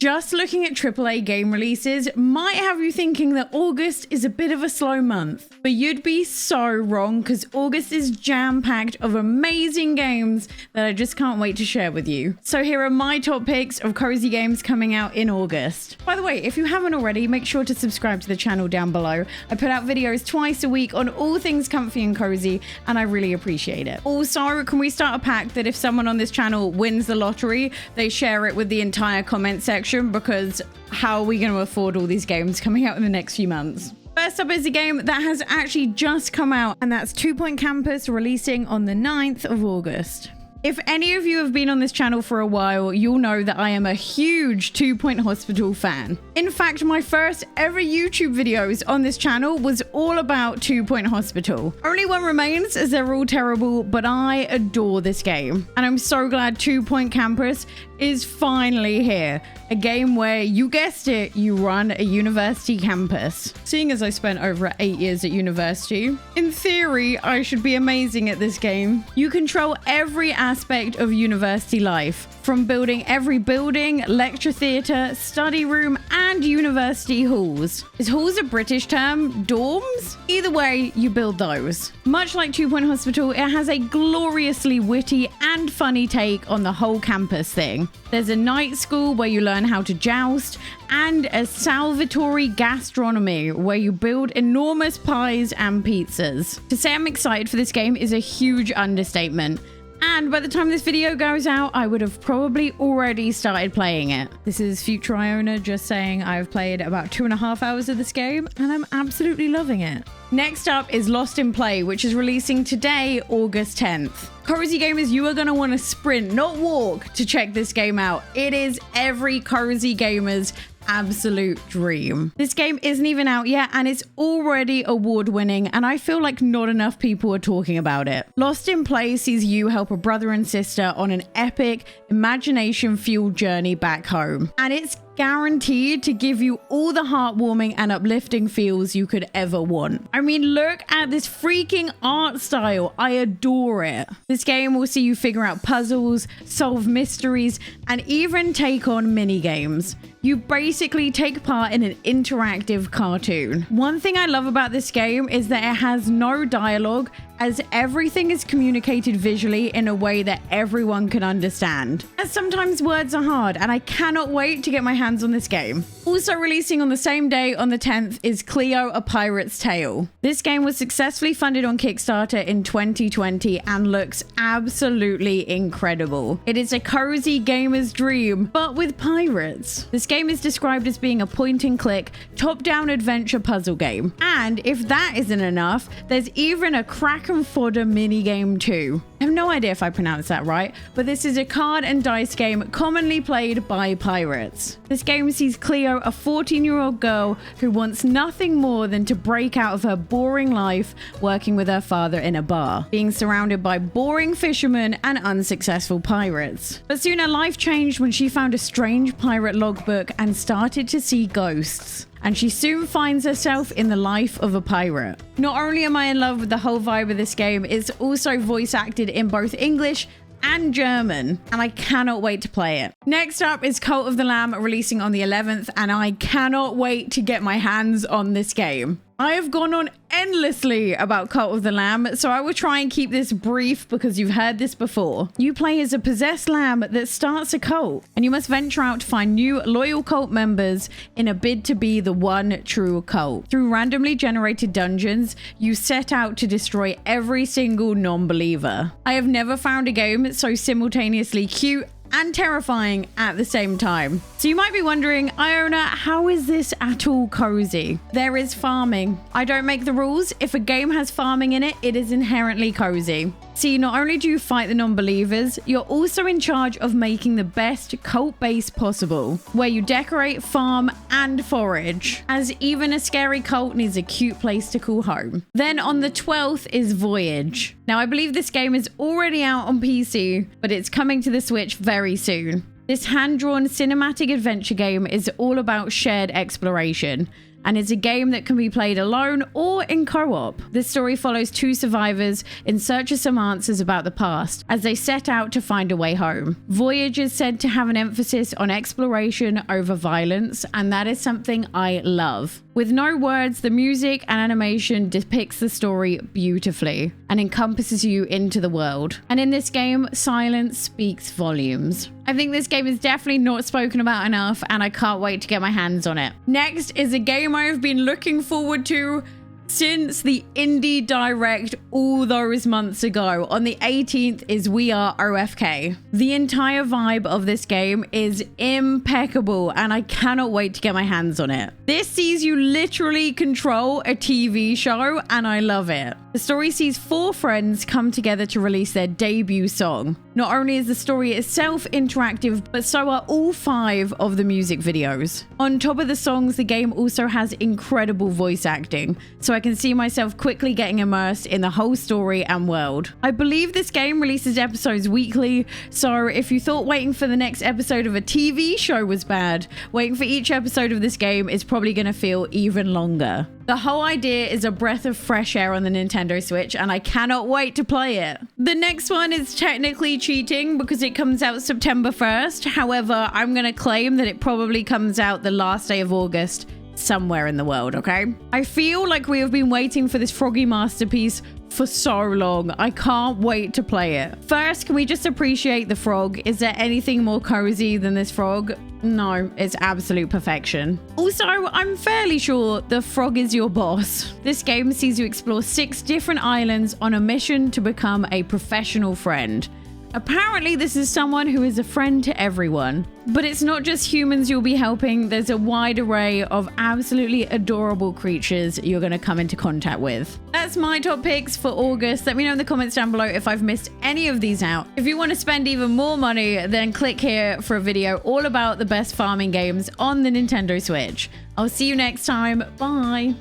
Just looking at AAA game releases might have you thinking that August is a bit of a slow month, but you'd be so wrong because August is jam-packed of amazing games that I just can't wait to share with you. So here are my top picks of cozy games coming out in August. By the way, if you haven't already, make sure to subscribe to the channel down below. I put out videos twice a week on all things comfy and cozy, and I really appreciate it. Also, can we start a pact that if someone on this channel wins the lottery, they share it with the entire comment section, because how are we going to afford all these games coming out in the next few months? First up is a game that has actually just come out, and that's 2 Point Campus, releasing on the 9th of August. If any of you have been on this channel for a while, you'll know that I am a huge 2 Point Hospital fan. In fact, my first ever YouTube videos on this channel was all about 2 Point Hospital. Only one remains, as they're all terrible, but I adore this game. And I'm so glad 2 Point Campus is finally here. A game where, you guessed it, you run a university campus. Seeing as I spent over 8 years at university, in theory, I should be amazing at this game. You control every aspect of university life, from building every building, lecture theatre, study room, and university halls. Is halls a British term? Dorms? Either way, you build those. Much like 2 Point Hospital, it has a gloriously witty and funny take on the whole campus thing. There's a night school where you learn how to joust, and a salvatory gastronomy where you build enormous pies and pizzas. To say I'm excited for this game is a huge understatement. And by the time this video goes out, I would have probably already started playing it. This is future Eeowna just saying I've played about 2.5 hours of this game and I'm absolutely loving it. Next up is Lost in Play, which is releasing today, August 10th. Cozy gamers, you are going to want to sprint, not walk, to check this game out. It is every cozy gamer's absolute dream. This game isn't even out yet and it's already award winning, and I feel like not enough people are talking about it. Lost in Play sees you help a brother and sister on an epic, imagination fueled journey back home, and it's guaranteed to give you all the heartwarming and uplifting feels you could ever want. I mean, look at this freaking art style. I adore it. This game will see you figure out puzzles, solve mysteries, and even take on mini games. You basically take part in an interactive cartoon. One thing I love about this game is that it has no dialogue, as everything is communicated visually in a way that everyone can understand. As sometimes words are hard, and I cannot wait to get my hands on this game. Also releasing on the same day, on the 10th, is Cleo: A Pirate's Tale. This game was successfully funded on Kickstarter in 2020 and looks absolutely incredible. It is a cozy gamer's dream, but with pirates. This game is described as being a point-and-click, top-down adventure puzzle game. And if that isn't enough, there's even a crack and fodder minigame too. I have no idea if I pronounced that right, but this is a card and dice game commonly played by pirates. This game sees Cleo, a 14-year-old girl who wants nothing more than to break out of her boring life working with her father in a bar, being surrounded by boring fishermen and unsuccessful pirates. But soon her life changed when she found a strange pirate logbook and started to see ghosts. And she soon finds herself in the life of a pirate. Not only am I in love with the whole vibe of this game, it's also voice acted in both English and German, and I cannot wait to play it. Next up is Cult of the Lamb, releasing on the 11th, and I cannot wait to get my hands on this game. I have gone on endlessly about Cult of the Lamb, so I will try and keep this brief because you've heard this before. You play as a possessed lamb that starts a cult, and you must venture out to find new loyal cult members in a bid to be the one true cult. Through randomly generated dungeons, you set out to destroy every single non-believer. I have never found a game so simultaneously cute and terrifying at the same time. So you might be wondering, Eeowna, how is this at all cozy? There is farming. I don't make the rules. If a game has farming in it, it is inherently cozy. See, not only do you fight the non-believers, you're also in charge of making the best cult base possible, where you decorate, farm, and forage, as even a scary cult needs a cute place to call home. Then on the 12th is Voyage. Now, I believe this game is already out on PC, but it's coming to the Switch very soon. This hand-drawn cinematic adventure game is all about shared exploration. and it's a game that can be played alone or in co-op. This story follows two survivors in search of some answers about the past as they set out to find a way home. Voyage is said to have an emphasis on exploration over violence, and that is something I love. With no words, the music and animation depicts the story beautifully and encompasses you into the world. And in this game, silence speaks volumes. I think this game is definitely not spoken about enough, and I can't wait to get my hands on it. Next is a game I have been looking forward to since the Indie Direct all those months ago. On the 18th is Are Ofk. The entire vibe of this game is impeccable, and I cannot wait to get my hands on it. This sees you literally control a TV show, and I love it. The story sees 4 friends come together to release their debut song. Not only is the story itself interactive, but so are all 5 of the music videos. On top of the songs, the game also has incredible voice acting, so I can see myself quickly getting immersed in the whole story and world. I believe this game releases episodes weekly, so if you thought waiting for the next episode of a TV show was bad, waiting for each episode of this game is probably going to feel even longer. The whole idea is a breath of fresh air on the Nintendo Switch, and I cannot wait to play it. The next one is technically cheating because it comes out September 1st. However, I'm going to claim that it probably comes out the last day of August somewhere in the world, okay? I feel like we have been waiting for this Froggy masterpiece for so long. I can't wait to play it. First, can we just appreciate the frog? Is there anything more cozy than this frog? No, it's absolute perfection. Also, I'm fairly sure the frog is your boss. This game sees you explore 6 different islands on a mission to become a professional friend. Apparently, this is someone who is a friend to everyone. But it's not just humans you'll be helping. There's a wide array of absolutely adorable creatures you're going to come into contact with. That's my top picks for August. Let me know in the comments down below if I've missed any of these out. If you want to spend even more money, then click here for a video all about the best farming games on the Nintendo Switch. I'll see you next time. Bye.